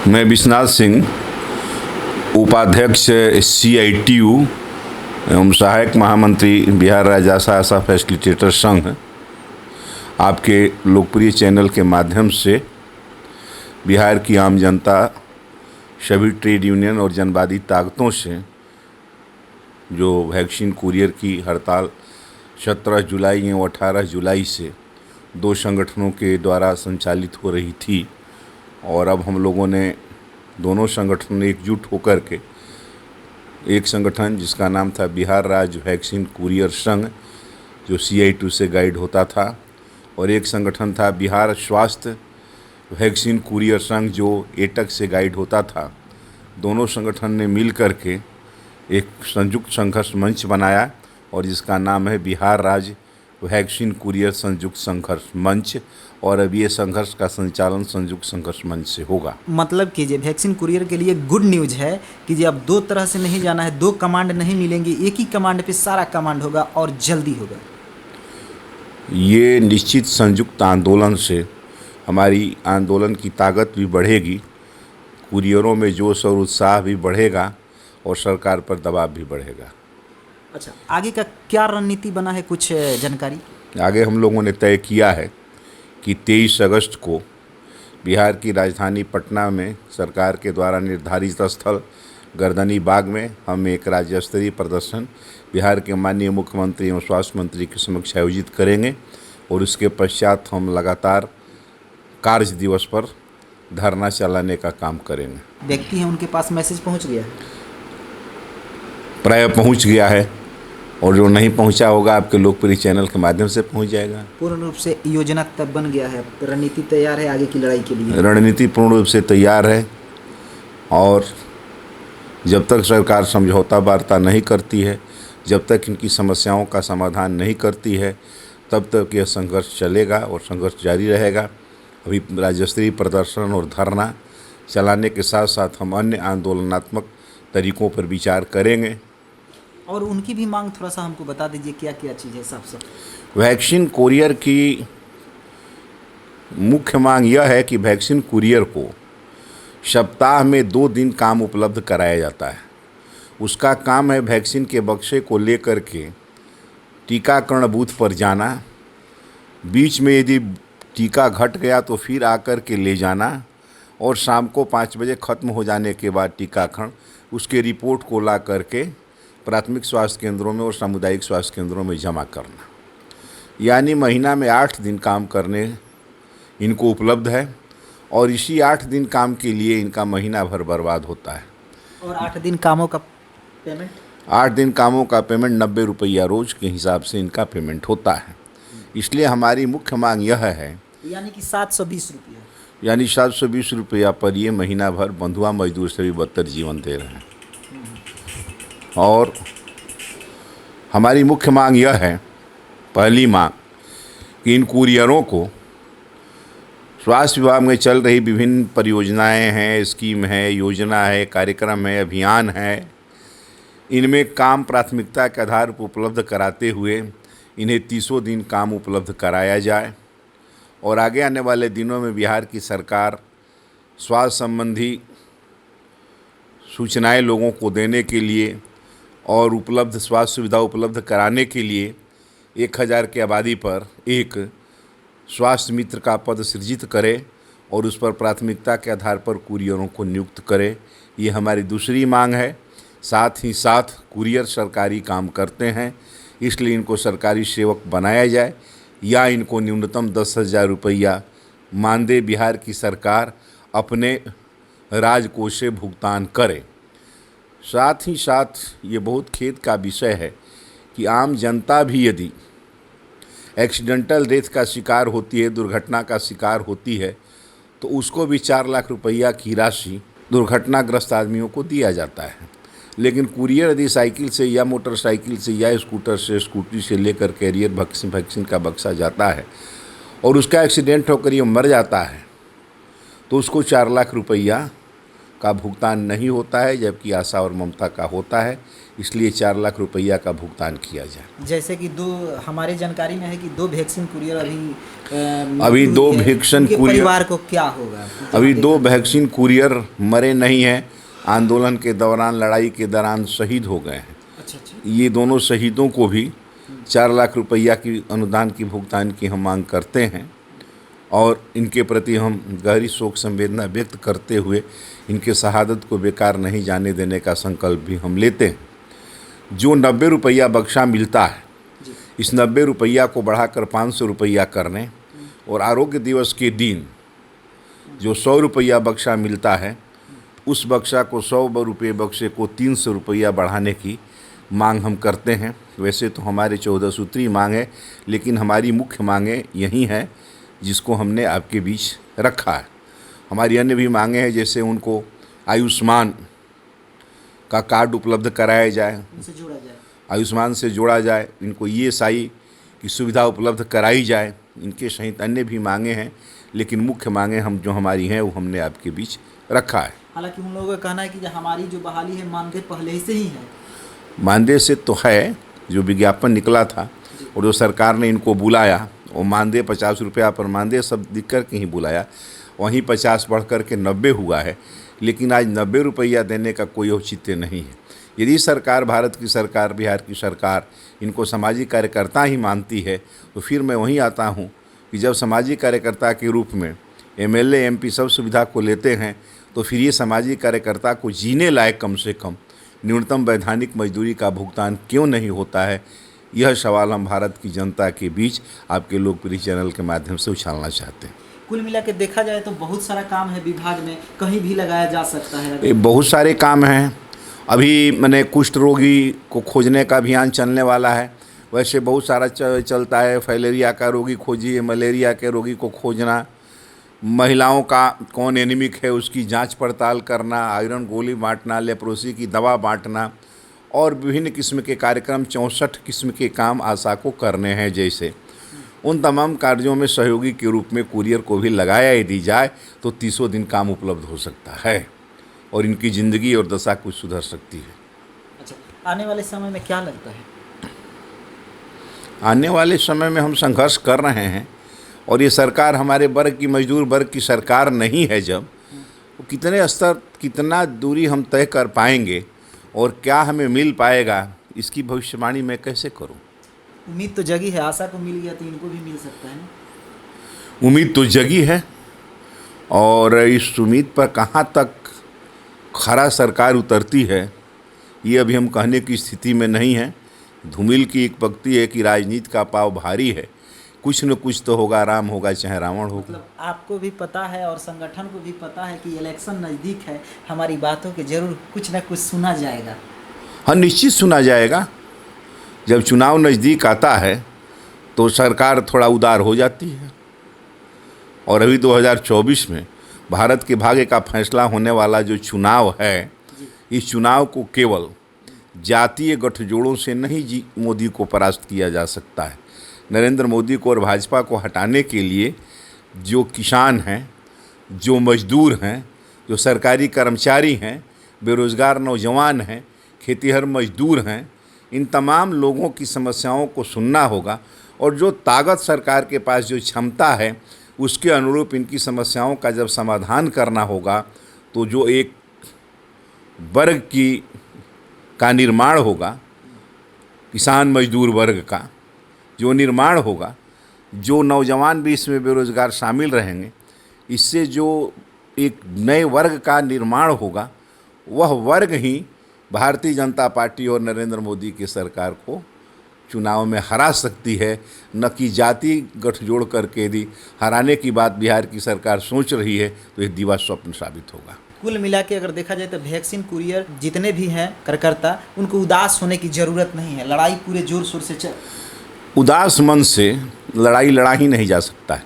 मैं विश्वनाथ सिंह, उपाध्यक्ष CITU एवं सहायक महामंत्री बिहार राज्य आशा आशा फैसिलिटेटर संघ, आपके लोकप्रिय चैनल के माध्यम से बिहार की आम जनता, सभी ट्रेड यूनियन और जनवादी ताकतों से जो वैक्सीन कुरियर की हड़ताल 17 जुलाई एवं 18 जुलाई से दो संगठनों के द्वारा संचालित हो रही थी, और अब हम लोगों ने दोनों संगठन ने एकजुट होकर के एक संगठन जिसका नाम था बिहार राज्य वैक्सीन कुरियर संघ जो CITU से गाइड होता था, और एक संगठन था बिहार स्वास्थ्य वैक्सीन कुरियर संघ जो एटक से गाइड होता था। दोनों संगठन ने मिल कर के एक संयुक्त संघर्ष मंच बनाया और जिसका नाम है बिहार राज्य वैक्सीन कुरियर संयुक्त संघर्ष मंच, और अब ये संघर्ष का संचालन संयुक्त संघर्ष मंच से होगा। मतलब कि जो वैक्सीन कुरियर के लिए गुड न्यूज़ है कि जी अब दो तरह से नहीं जाना है, दो कमांड नहीं मिलेंगी, एक ही कमांड पे सारा कमांड होगा और जल्दी होगा। ये निश्चित संयुक्त आंदोलन से हमारी आंदोलन की ताकत भी बढ़ेगी, कुरियरों में जोश और उत्साह भी बढ़ेगा और सरकार पर दबाव भी बढ़ेगा। अच्छा, आगे का क्या रणनीति बना है, कुछ जानकारी? आगे हम लोगों ने तय किया है कि 23 अगस्त को बिहार की राजधानी पटना में सरकार के द्वारा निर्धारित स्थल गर्दनी बाग में हम एक राज्य स्तरीय प्रदर्शन बिहार के माननीय मुख्यमंत्री एवं स्वास्थ्य मंत्री के समक्ष आयोजित करेंगे, और उसके पश्चात हम लगातार कार्य दिवस पर धरना चलाने का काम करेंगे। व्यक्ति हैं उनके पास मैसेज पहुंच गया है? प्राय पहुंच गया है, और जो नहीं पहुंचा होगा आपके लोकप्रिय चैनल के माध्यम से पहुंच जाएगा। पूर्ण रूप से योजना तब बन गया है, रणनीति तैयार है आगे की लड़ाई के लिए? रणनीति पूर्ण रूप से तैयार है, और जब तक सरकार समझौता वार्ता नहीं करती है, जब तक इनकी समस्याओं का समाधान नहीं करती है, तब तक यह संघर्ष चलेगा और संघर्ष जारी रहेगा। अभी राज्य स्तरीय प्रदर्शन और धरना चलाने के साथ साथ हम अन्य आंदोलनात्मक तरीकों पर विचार करेंगे। और उनकी भी मांग थोड़ा सा हमको बता दीजिए, क्या क्या चीज़ है साफ साफ? वैक्सीन कुरियर की मुख्य मांग यह है कि वैक्सीन कुरियर को सप्ताह में 2 दिन काम उपलब्ध कराया जाता है। उसका काम है वैक्सीन के बक्से को लेकर के टीकाकरण बूथ पर जाना, बीच में यदि टीका घट गया तो फिर आकर के ले जाना, और शाम को 5 बजे ख़त्म हो जाने के बाद टीकाकरण उसके रिपोर्ट को ला करके प्राथमिक स्वास्थ्य केंद्रों में और सामुदायिक स्वास्थ्य केंद्रों में जमा करना। यानी महीना में 8 दिन काम करने इनको उपलब्ध है, और इसी 8 दिन काम के लिए इनका महीना भर बर्बाद होता है। और 8 दिन कामों का पेमेंट? 8 दिन कामों का पेमेंट 90 रुपया रोज़ के हिसाब से इनका पेमेंट होता है। इसलिए हमारी मुख्य मांग यह है, यानी कि 720 रुपया, यानी 720 रुपया पर ये महीना भर बंधुआ मजदूर से भी बदतर जीवन दे रहे हैं। और हमारी मुख्य मांग यह है, पहली मांग, कि इन कुरियरों को स्वास्थ्य विभाग में चल रही विभिन्न परियोजनाएं हैं, स्कीम है, योजना है, कार्यक्रम है, अभियान है, इनमें काम प्राथमिकता के आधार पर उपलब्ध कराते हुए इन्हें 30 दिन काम उपलब्ध कराया जाए, और आगे आने वाले दिनों में बिहार की सरकार स्वास्थ्य संबंधी सूचनाएं लोगों को देने के लिए और उपलब्ध स्वास्थ्य सुविधा उपलब्ध कराने के लिए 1000 की आबादी पर एक स्वास्थ्य मित्र का पद सृजित करे, और उस पर प्राथमिकता के आधार पर कुरियरों को नियुक्त करे। ये हमारी दूसरी मांग है। साथ ही साथ कुरियर सरकारी काम करते हैं, इसलिए इनको सरकारी सेवक बनाया जाए, या इनको न्यूनतम 10,000 रुपया मानदेय बिहार की सरकार अपने राजकोष से भुगतान करे। साथ ही साथ ये बहुत खेद का विषय है कि आम जनता भी यदि एक्सीडेंटल डेथ का शिकार होती है, दुर्घटना का शिकार होती है, तो उसको भी 4 लाख रुपया की राशि दुर्घटनाग्रस्त आदमियों को दिया जाता है। लेकिन कुरियर यदि साइकिल से या मोटरसाइकिल से या स्कूटर से, स्कूटी से लेकर कैरियर वैक्सीन का बक्सा जाता है और उसका एक्सीडेंट होकर ये मर जाता है, तो उसको 4 लाख रुपया का भुगतान नहीं होता है, जबकि आशा और ममता का होता है। इसलिए 4 लाख रुपया का भुगतान किया जाए। जैसे कि हमारे जानकारी में है कि 2 वैक्सीन कुरियर अभी मृत्यु 2 हुई है। वैक्सीन उनके कुरियर परिवार को क्या होगा? अभी 2 वैक्सीन कुरियर मरे नहीं हैं, आंदोलन के दौरान, लड़ाई के दौरान शहीद हो गए हैं। अच्छा अच्छा। ये दोनों शहीदों को भी 4 लाख रुपया की अनुदान की भुगतान की हम मांग करते हैं और इनके प्रति हम गहरी शोक संवेदना व्यक्त करते हुए इनके शहादत को बेकार नहीं जाने देने का संकल्प भी हम लेते हैं। जो 90 रुपया बख्शा मिलता है, इस 90 रुपया को बढ़ाकर 500 रुपया करने और आरोग्य दिवस के दिन जो 100 रुपया बख्शा मिलता है, उस बख्शा को 100 रुपये बख्शे को 300 रुपया बढ़ाने की मांग हम करते हैं। वैसे तो हमारे 14 सूत्री मांग है, लेकिन हमारी मुख्य मांगें यही हैं जिसको हमने आपके बीच रखा है। हमारी अन्य भी मांगें हैं, जैसे उनको आयुष्मान का कार्ड उपलब्ध कराया जाए, उनसे जोड़ा जाए, आयुष्मान से जोड़ा जाए, इनको ESI की सुविधा उपलब्ध कराई जाए। इनके सहित अन्य भी मांगें हैं, लेकिन मुख्य मांगें हम जो हमारी हैं वो हमने आपके बीच रखा है। हालांकि उन लोगों का कहना है कि हमारी जो बहाली है मानदेय पहले से ही है। मानदेय से तो है, जो विज्ञापन निकला था और जो सरकार ने इनको बुलाया, वो मानदेय 50 रुपया पर मानदेय सब दिख कर के ही बुलाया, वहीं 50 बढ़ कर के 90 हुआ है। लेकिन आज 90 रुपया देने का कोई औचित्य नहीं है। यदि सरकार, भारत की सरकार, बिहार की सरकार इनको सामाजिक कार्यकर्ता ही मानती है, तो फिर मैं वहीं आता हूँ कि जब सामाजिक कार्यकर्ता के रूप में MLA MP सब सुविधा को लेते हैं, तो फिर ये सामाजिक कार्यकर्ता को जीने लायक कम से कम न्यूनतम वैधानिक मजदूरी का भुगतान क्यों नहीं होता है? यह सवाल हम भारत की जनता के बीच आपके लोकप्रिय चैनल के माध्यम से उछालना चाहते हैं। कुल मिला के देखा जाए तो बहुत सारा काम है विभाग में, कहीं भी लगाया जा सकता है। बहुत सारे काम हैं। अभी मैंने कुष्ठ रोगी को खोजने का अभियान चलने वाला है। वैसे बहुत सारा चलता है। फाइलेरिया का रोगी खोजिए, मलेरिया के रोगी को खोजना, महिलाओं का कौन एनीमिक है उसकी जांच पड़ताल करना, आयरन गोली बांटना, लेप्रोसी की दवा बांटना और विभिन्न किस्म के कार्यक्रम, 64 किस्म के काम आशा को करने हैं। जैसे उन तमाम कार्यों में सहयोगी के रूप में कुरियर को भी लगाया ही दी जाए तो 30 दिन काम उपलब्ध हो सकता है और इनकी ज़िंदगी और दशा कुछ सुधर सकती है। अच्छा, आने वाले समय में क्या लगता है? आने वाले समय में हम संघर्ष कर रहे हैं और ये सरकार हमारे वर्ग की, मजदूर वर्ग की सरकार नहीं है। जब वो कितने स्तर, कितना दूरी हम तय कर पाएंगे और क्या हमें मिल पाएगा, इसकी भविष्यवाणी मैं कैसे करूं? उम्मीद तो जगी है, आशा को मिल गया तो इनको भी मिल सकता है ना? उम्मीद तो जगी है और इस उम्मीद पर कहाँ तक खरा सरकार उतरती है ये अभी हम कहने की स्थिति में नहीं है। धूमिल की एक पंक्ति है कि राजनीति का पाव भारी है, कुछ न कुछ तो होगा, राम होगा चाहे रावण होगा। मतलब आपको भी पता है और संगठन को भी पता है कि इलेक्शन नज़दीक है, हमारी बातों के जरूर कुछ न कुछ सुना जाएगा। हाँ, निश्चित सुना जाएगा। जब चुनाव नज़दीक आता है तो सरकार थोड़ा उदार हो जाती है और अभी 2024 में भारत के भाग्य का फैसला होने वाला जो चुनाव है, इस चुनाव को केवल जातीय गठजोड़ों से नहीं मोदी को परास्त किया जा सकता है। नरेंद्र मोदी को और भाजपा को हटाने के लिए जो किसान हैं, जो मजदूर हैं, जो सरकारी कर्मचारी हैं, बेरोज़गार नौजवान हैं, खेतीहर मजदूर हैं, इन तमाम लोगों की समस्याओं को सुनना होगा और जो ताकत सरकार के पास, जो क्षमता है, उसके अनुरूप इनकी समस्याओं का जब समाधान करना होगा तो जो एक वर्ग का निर्माण होगा, किसान मजदूर वर्ग का जो निर्माण होगा, जो नौजवान भी इसमें बेरोज़गार शामिल रहेंगे, इससे जो एक नए वर्ग का निर्माण होगा, वह वर्ग ही भारतीय जनता पार्टी और नरेंद्र मोदी की सरकार को चुनाव में हरा सकती है। न कि जाति गठजोड़ करके यदि हराने की बात बिहार की सरकार सोच रही है तो यह दिवा स्वप्न साबित होगा। कुल मिला के अगर देखा जाए तो वैक्सीन कुरियर जितने भी हैं कार्यकर्ता, उनको उदास होने की ज़रूरत नहीं है। लड़ाई पूरे जोर शोर से उदास मन से लड़ाई लड़ा ही नहीं जा सकता है।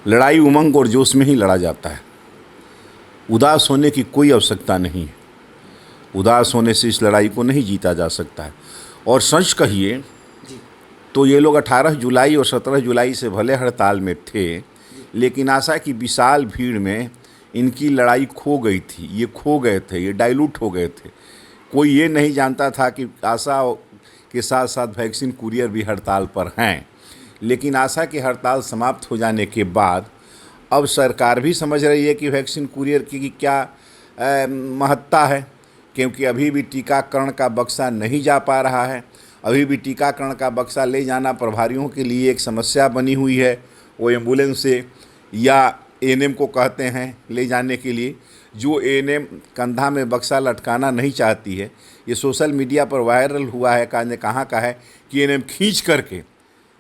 लड़ाई उमंग और जोश में ही लड़ा जाता है। उदास होने की कोई आवश्यकता नहीं है। उदास होने से इस लड़ाई को नहीं जीता जा सकता है। और सच कहिए तो ये लोग 18 जुलाई और 17 जुलाई से भले हड़ताल में थे, लेकिन आशा की विशाल भीड़ में इनकी लड़ाई खो गई थी, ये खो गए थे, ये डाइल्यूट हो गए थे। कोई ये नहीं जानता था कि आशा के साथ साथ वैक्सीन कुरियर भी हड़ताल पर हैं। लेकिन आशा की हड़ताल समाप्त हो जाने के बाद अब सरकार भी समझ रही है कि वैक्सीन कुरियर की क्या महत्ता है, क्योंकि अभी भी टीकाकरण का बक्सा नहीं जा पा रहा है। अभी भी टीकाकरण का बक्सा ले जाना प्रभारियों के लिए एक समस्या बनी हुई है। वो एम्बुलेंस से या एएनएम को कहते हैं ले जाने के लिए, जो एएनएम कंधा में बक्सा लटकाना नहीं चाहती है। ये सोशल मीडिया पर वायरल हुआ है, कहाँ का है कि एएनएम खींच करके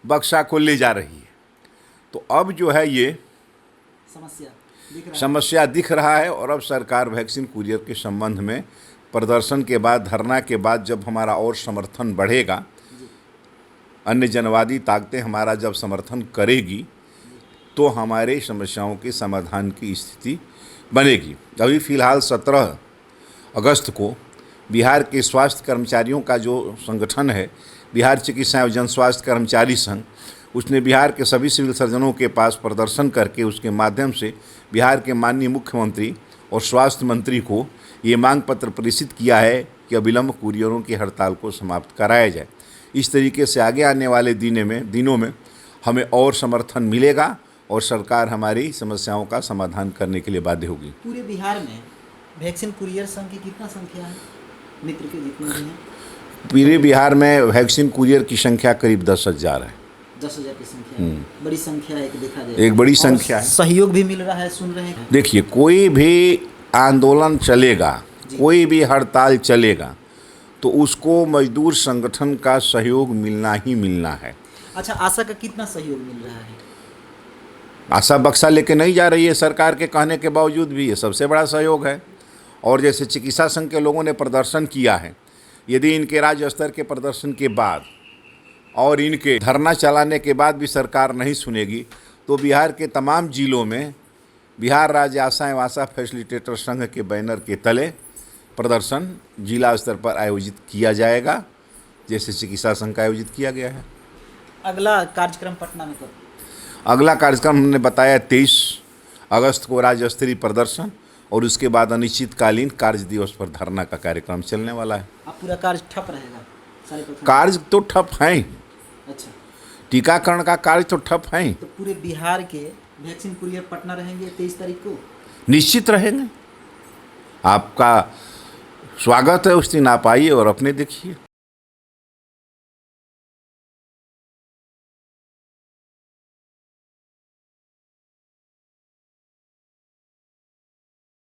बक्सा को ले जा रही है। तो अब जो है ये समस्या दिख रहा है। और अब सरकार वैक्सीन कुरियर के संबंध में प्रदर्शन के बाद, धरना के बाद जब हमारा और समर्थन बढ़ेगा, अन्य जनवादी ताकतें हमारा जब समर्थन करेगी, तो हमारे समस्याओं के समाधान की स्थिति बनेगी। अभी फ़िलहाल 17 अगस्त को बिहार के स्वास्थ्य कर्मचारियों का जो संगठन है, बिहार चिकित्सा एवं जन स्वास्थ्य कर्मचारी संघ, उसने बिहार के सभी सिविल सर्जनों के पास प्रदर्शन करके उसके माध्यम से बिहार के माननीय मुख्यमंत्री और स्वास्थ्य मंत्री को ये मांग पत्र प्रेषित किया है कि अविलंब कुरियरों की हड़ताल को समाप्त कराया जाए। इस तरीके से आगे आने वाले दिनों में हमें और समर्थन मिलेगा और सरकार हमारी समस्याओं का समाधान करने के लिए बाध्य होगी। पूरे बिहार में वैक्सीन कुरियर संघ की कितना संख्या है, मित्र के जितने भी हैं? पूरे बिहार में वैक्सीन कुरियर की संख्या करीब 10,000 है। 10,000 की संख्या है। बड़ी संख्या है कि देखा जाए, एक बड़ी संख्या है। सहयोग भी मिल रहा है, सुन रहे हैं। देखिए, कोई भी आंदोलन चलेगा, कोई भी हड़ताल चलेगा, तो उसको मजदूर संगठन का सहयोग मिलना ही मिलना है। अच्छा, आशा का कितना सहयोग मिल रहा है? आशा बक्सा लेके नहीं जा रही है सरकार के कहने के बावजूद भी, ये सबसे बड़ा सहयोग है। और जैसे चिकित्सा संघ के लोगों ने प्रदर्शन किया है, यदि इनके राज्य स्तर के प्रदर्शन के बाद और इनके धरना चलाने के बाद भी सरकार नहीं सुनेगी, तो बिहार के तमाम जिलों में बिहार राज्य आशा एवं आशा फैसिलिटेटर संघ के बैनर के तले प्रदर्शन जिला स्तर पर आयोजित किया जाएगा, जैसे चिकित्सा संघ का आयोजित किया गया है। अगला कार्यक्रम पटना में कब? अगला कार्यक्रम हमने बताया 23 अगस्त को राज्य स्तरीय प्रदर्शन, और उसके बाद अनिश्चितकालीन कार्य दिवस पर धरना का कार्यक्रम चलने वाला है। अब पूरा कार्य ठप रहेगा? सारे प्रखंड कार्य तो ठप हैं। अच्छा, टीकाकरण का कार्य तो ठप हैं। तो पूरे बिहार के वैक्सीन कुरियर पटना रहेंगे 23 तारीख को? निश्चित रहेंगे। आपका स्वागत है उस दिन, आप आइए और अपने देखिए।